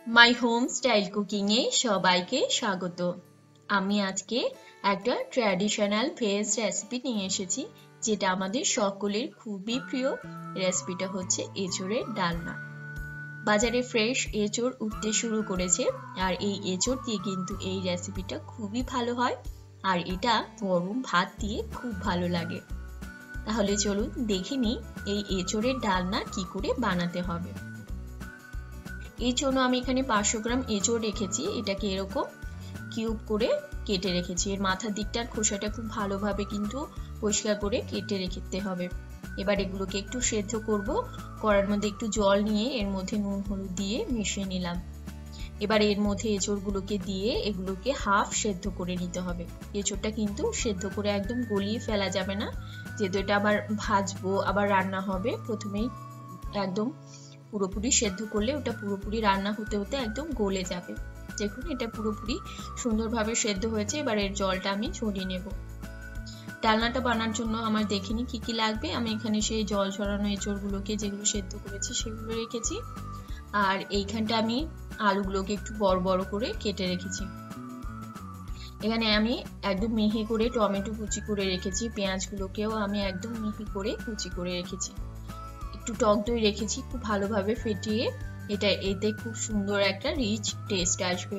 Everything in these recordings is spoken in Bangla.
মাই হোম স্টাইল কুকিং এ সবাইকে স্বাগত। আমি আজকে একটা ট্র্যাডিশনাল ভেজ রেসিপি নিয়ে এসেছি, যেটা আমাদের সকলের খুবই প্রিয়। রেসিপিটা হচ্ছে এঁচোড়ের ডালনা। বাজারে ফ্রেশ এঁচোড় উঠতে শুরু করেছে, আর এই এঁচোড় দিয়ে কিন্তু এই রেসিপিটা খুবই ভালো হয়, আর এটা গরম ভাত দিয়ে খুব ভালো লাগে। তাহলে চলুন দেখে নিই এই এঁচোড়ের ডালনা কি করে বানাতে হবে। এই জন্য আমি এখানে 500 গ্রাম এঁচোড় রেখেছি। এটাকে এরকম কিউব করে কেটে রেখেছি। এর মাথার দিকটার খোসাটা খুব ভালোভাবে কিন্তু পরিষ্কার করে কেটে রেখে হবে। এবার এগুলোকে একটু সেদ্ধ করব। কড়ার মধ্যে একটু জল নিয়ে এর মধ্যে নুন হলুদ দিয়ে মিশিয়ে নিলাম। এবার এর মধ্যে এঁচোড়গুলোকে দিয়ে এগুলোকে হাফ সেদ্ধ করে নিতে হবে। এঁচোড়টা কিন্তু সেদ্ধ করে একদম গলিয়ে ফেলা যাবে না, যেহেতু এটা আবার ভাজবো, আবার রান্না হবে। প্রথমেই একদম পুরোপুরি সেদ্ধ করলে ওটা পুরোপুরি রান্না হতে হতে একদম গলে যাবে। দেখুন এটা পুরোপুরি সুন্দরভাবে সেদ্ধ হয়েছে। এবার এর জলটা আমি ঝরিয়ে নেব। ডালনাটা বানার জন্য আমার দেখিনি কি কি লাগবে। আমি এখানে সেই জল ঝরানো এঁচোড়গুলোকে যেগুলো সেদ্ধ করেছি সেগুলো রেখেছি, আর এইখানটা আমি আলুগুলোকে একটু বড় বড় করে কেটে রেখেছি। এখানে আমি একদম মিহি করে টমেটো কুচি করে রেখেছি, পেঁয়াজগুলোকেও আমি একদম মিহি করে কুচি করে রেখেছি। একটু টক দই রেখেছি খুব ভালোভাবে ফেটিয়ে, এতে খুব সুন্দর একটা রিচ টেস্ট আসবে।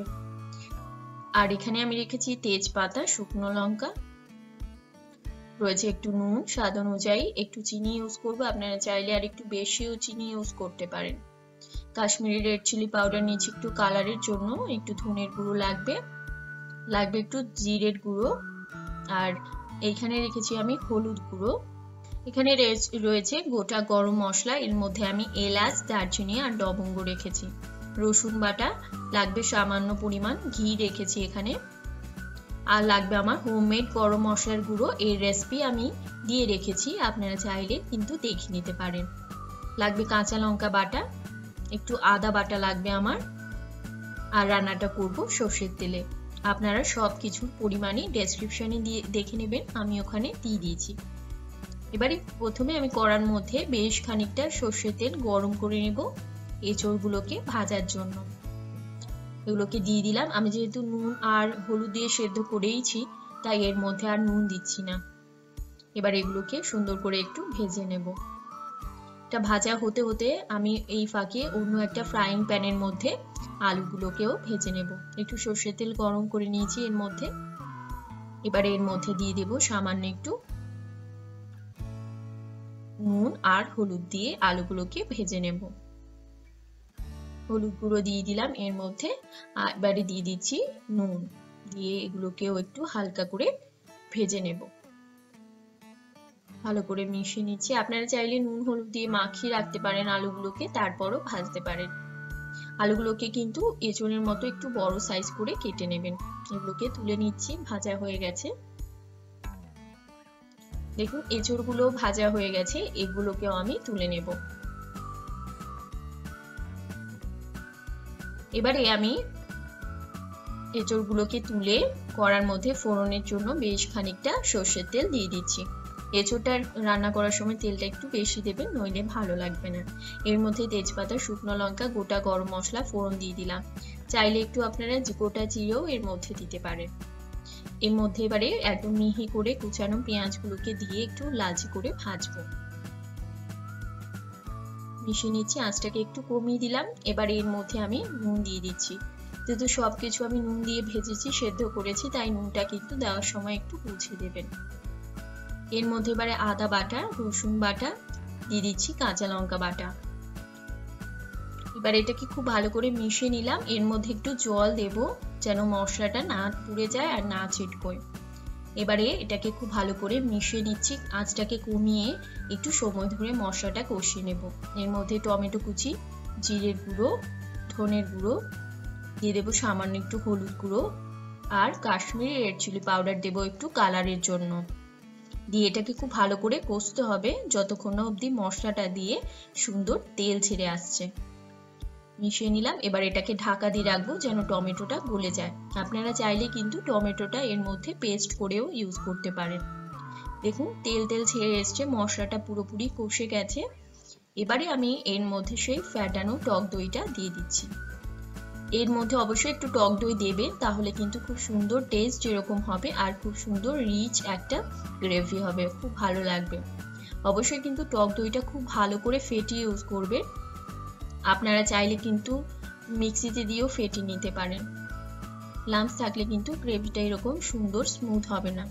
আর এখানে আমি রেখেছি তেজপাতা, শুকনো লঙ্কা, রয়েছে একটু নুন স্বাদ অনুযায়ী, একটু চিনি ইউজ করবো। আপনারা চাইলে আর একটু বেশিও চিনি ইউজ করতে পারেন। কাশ্মীরি রেড চিলি পাউডার নিয়েছি একটু কালারের জন্য, একটু ধনের গুঁড়ো লাগবে একটু জিরের গুঁড়ো, আর এইখানে রেখেছি আমি হলুদ গুঁড়ো। এখানে রয়েছে গোটা গরম মশলা, এর মধ্যে আমি এলাচ, দারচিনি আর লবঙ্গ রেখেছি। রসুন বাটা লাগবে সামান্য পরিমাণ, ঘি রেখেছি এখানে, আর লাগবে আমার হোমমেড গরম মশলার গুঁড়ো। এই রেসিপি আমি দিয়ে রেখেছি, আপনারা চাইলে কিন্তু দেখে নিতে পারেন। লাগবে কাঁচা লঙ্কা বাটা, একটু আদা বাটা লাগবে আমার, আর রান্নাটা করব সর্ষের তেলে। আপনারা সব কিছুর পরিমাণই ডেসক্রিপশনে দিয়ে দেখে নেবেন, আমি ওখানে দিয়ে দিয়েছি। এবারে প্রথমে আমি কড়ার মধ্যে বেশ খানিকটা সর্ষের তেল গরম করে নেব এঁচোড়গুলোকে ভাজার জন্য। এগুলোকে দিয়ে দিলাম। আমি যেহেতু নুন আর হলুদ দিয়ে সেদ্ধ করেইছি, তাই এর মধ্যে আর নুন দিচ্ছি না। এবার এগুলোকে সুন্দর করে একটু ভেজে নেব। এটা ভাজা হতে হতে আমি এই ফাঁকে অন্য একটা ফ্রাইং প্যানের মধ্যে আলুগুলোকেও ভেজে নেব। একটু সর্ষের তেল গরম করে নিয়েছি এর মধ্যে। এবার এর মধ্যে দিয়ে দেব সামান্য একটু নুন আর হলুদ দিয়ে আলুগুলোকে ভেজে নেব। হলুদ গুঁড়ো দিয়ে দিলাম এর মধ্যে, এবারে দিয়ে দিচ্ছি নুন, দিয়ে এগুলোকেও একটু হালকা করে ভেজে নেব। ভালো করে মিশিয়ে নিচ্ছি। আপনারা চাইলে নুন হলুদ দিয়ে মাখিয়ে রাখতে পারেন আলুগুলোকে, তারপরও ভাজতে পারেন। আলুগুলোকে কিন্তু এঁচোড়ের মতো একটু বড় সাইজ করে কেটে নেবেন। এগুলোকে তুলে নিচ্ছি, ভাজা হয়ে গেছে। দেখুন এঁচোড়গুলো ভাজা হয়ে গেছে, এগুলোকেও আমি তুলে নেব। এবারে আমি এঁচোড়গুলোকে তুলে কড়ার মধ্যে ফোড়নের জন্য বেশ খানিকটা সর্ষের তেল দিয়ে দিচ্ছি। এঁচোড়টা রান্না করার সময় তেলটা একটু বেশি দেবেন, নইলে ভালো লাগবে না। এর মধ্যে তেজপাতা, শুকনো লঙ্কা, গোটা গরম মশলা ফোড়ন দিয়ে দিলাম। চাইলে একটু আপনারা গোটা জিরেও এর মধ্যে দিতে পারেন। এর মধ্যে এবারে একদম মিহি করে কুচানো পেঁয়াজগুলোকে দিয়ে একটু লালচে করে ভাজবো। মিশিয়ে নিচ্ছি, আঁচটাকে একটু কমিয়ে দিলাম। এবার এর মধ্যে আমি নুন দিয়ে দিচ্ছি। যেহেতু সবকিছু আমি নুন দিয়ে ভেজেছি, সেদ্ধ করেছি, তাই নুনটা কিন্তু দেওয়ার সময় একটু বুঝে দেবেন। এর মধ্যে এবারে আদা বাটা, রসুন বাটা দিয়ে দিচ্ছি, কাঁচা লঙ্কা বাটা। এবার এটাকে খুব ভালো করে মিশিয়ে নিলাম। এর মধ্যে একটু জল দেব, যেন মশলাটা না পুড়ে যায় আর না ছিটকোয়। এবারে এটাকে খুব ভালো করে মিশিয়ে নিচ্ছি, আঁচটাকে কমিয়ে একটু সময় ধরে মশলাটা কষিয়ে নেব। এর মধ্যে টমেটো কুচি, জিরের গুঁড়ো, ধনের গুঁড়ো দিয়ে দেবো, সামান্য একটু হলুদ গুঁড়ো, আর কাশ্মীরি রেড চিলি পাউডার দেবো একটু কালারের জন্য। দিয়ে এটাকে খুব ভালো করে কষতে হবে যতক্ষণ না অবধি মশলাটা দিয়ে সুন্দর তেল ছেড়ে আসছে। মিশিয়ে নিলাম। এবার এটাকে ঢাকা দিয়ে রাখবো যেন টমেটোটা গলে যায়। আপনারা চাইলে কিন্তু টমেটোটা এর মধ্যে পেস্ট করেও ইউজ করতে পারেন। দেখুন তেল ছেড়ে এসছে, মশলাটা পুরোপুরি কষে গেছে। এবারে আমি এর মধ্যে সেই ফ্যাটানো টক দইটা দিয়ে দিচ্ছি। এর মধ্যে অবশ্যই একটু টক দই দেবেন, তাহলে কিন্তু খুব সুন্দর টেস্ট যেরকম হবে আর খুব সুন্দর রিচ একটা গ্রেভি হবে, খুব ভালো লাগবে। অবশ্যই কিন্তু টক দইটা খুব ভালো করে ফেটিয়ে ইউজ করবে। আপনারা চাইলে কিন্তু মিক্সিতে দিয়েও ফেটিয়ে নিতে পারেন। লাম্পস থাকলে কিন্তু গ্রেভিটা এরকম সুন্দর স্মুথ হবে না।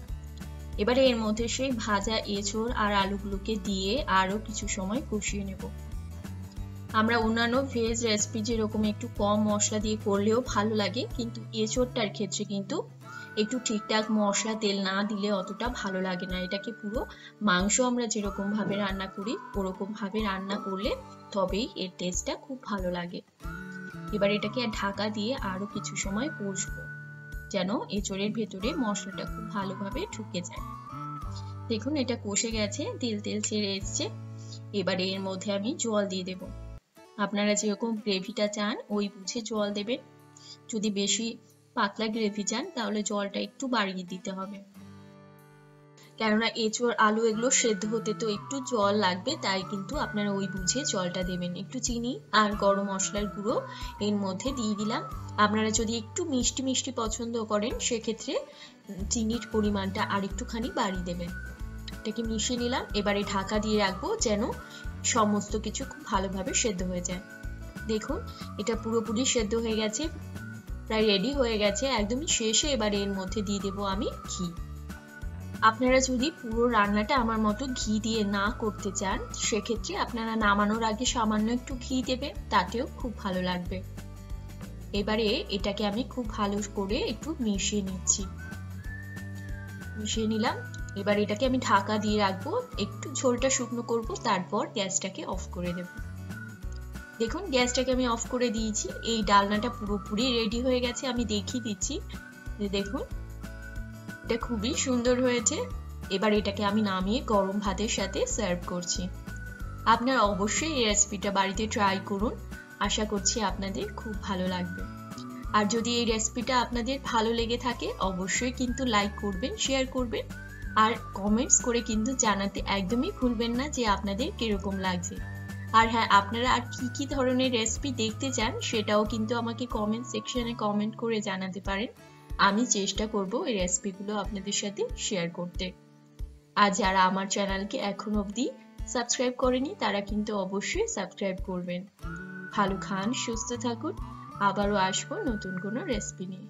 এবারে এর মধ্যে সেই ভাজা এঁচোড় আর আলুগুলোকে দিয়ে আরো কিছু সময় কষিয়ে নেব। আমরা অন্যান্য ভেজ রেসিপি যেরকম একটু কম মশলা দিয়ে করলেও ভালো লাগে, কিন্তু এঁচোড়টার ক্ষেত্রে কিন্তু একটু ঠিকঠাক মশলা তেল না দিলে অতটা ভালো লাগে না। এটাকে পুরো মাংস আমরা যেরকম ভাবে রান্না করি ওরকম ভাবে রান্না করলে তবেই এর টেস্টটা খুব ভালো লাগে। এবার এটাকে ঢাকা দিয়ে আরো কিছু সময় কষবো, যেন এঁচোড়ের ভেতরে মশলাটা খুব ভালোভাবে ঢুকে যায়। দেখুন এটা কষে গেছে, তেল তেল ছেড়ে এসছে। এবারে এর মধ্যে আমি জল দিয়ে দেব। আপনারা যেরকম গ্রেভিটা চান ওই বুঝে জল দেবেন। যদি বেশি পাতলা গ্রেভি চান তাহলে জলটা একটু বাড়িয়ে দিতে হবে, কেননা এঁচোড় আলু এগুলো সেদ্ধ হতে তো একটু জল লাগবে, তাই কিন্তু আপনারা ওই বুঝে জলটা দেবেন। একটু চিনি আর গরম মশলার গুঁড়ো এর মধ্যে দিয়ে দিলাম। আপনারা যদি একটু মিষ্টি মিষ্টি পছন্দ করেন সেক্ষেত্রে চিনির পরিমাণটা আর একটুখানি বাড়িয়ে দেবেন। এটাকে মিশিয়ে নিলাম। এবারে ঢাকা দিয়ে রাখবো যেন সমস্ত কিছু খুব ভালোভাবে সেদ্ধ হয়ে যায়। দেখুন এটা পুরোপুরি সেদ্ধ হয়ে গেছে, প্রায় রেডি হয়ে গেছে, একদমই শেষে এবারে এর মধ্যে দিয়ে দেবো আমি ঘি। আপনারা যদি পুরো রান্নাটা আমার মতো ঘি দিয়ে না করতে চান সেক্ষেত্রে আপনারা নামানোর আগে সামান্য একটু ঘি দেবেন, তাতেও খুব ভালো লাগবে। এবারে এটাকে আমি খুব ভালো করে একটু মিশিয়ে নিচ্ছি, মিশিয়ে নিলাম। এবার এটাকে আমি ঢাকা দিয়ে রাখবো, একটু ঝোলটা শুকনো করব, তারপর গ্যাসটাকে অফ করে দেব। দেখুন গ্যাসটাকে আমি অফ করে দিয়েছি। এই ডালনাটা পুরোপুরি রেডি হয়ে গেছে, আমি দেখিয়ে দিচ্ছি যে দেখুন এটা খুবই সুন্দর হয়েছে। এবার এটাকে আমি নামিয়ে গরম ভাতের সাথে সার্ভ করছি। আপনারা অবশ্যই এই রেসিপিটা বাড়িতে ট্রাই করুন, আশা করছি আপনাদের খুব ভালো লাগবে। আর যদি এই রেসিপিটা আপনাদের ভালো লেগে থাকে অবশ্যই কিন্তু লাইক করবেন, শেয়ার করবেন আর কমেন্টস করে কিন্তু জানাতে একদমই ভুলবেন না যে আপনাদের কিরকম লাগছে। আর হ্যাঁ, আপনারা আর কি ধরনের রেসিপি দেখতে চান সেটাও কিন্তু আমাকে কমেন্ট সেকশনে কমেন্ট করে জানাতে পারেন। আমি চেষ্টা করব এই রেসিপিগুলো আপনাদের সাথে শেয়ার করতে। আর যারা আমার চ্যানেলকে এখন অবধি সাবস্ক্রাইব করেনি তারা কিন্তু অবশ্যই সাবস্ক্রাইব করবেন। ভালো খান, সুস্থ থাকুন, আবারও আসবো নতুন কোনো রেসিপি নিয়ে।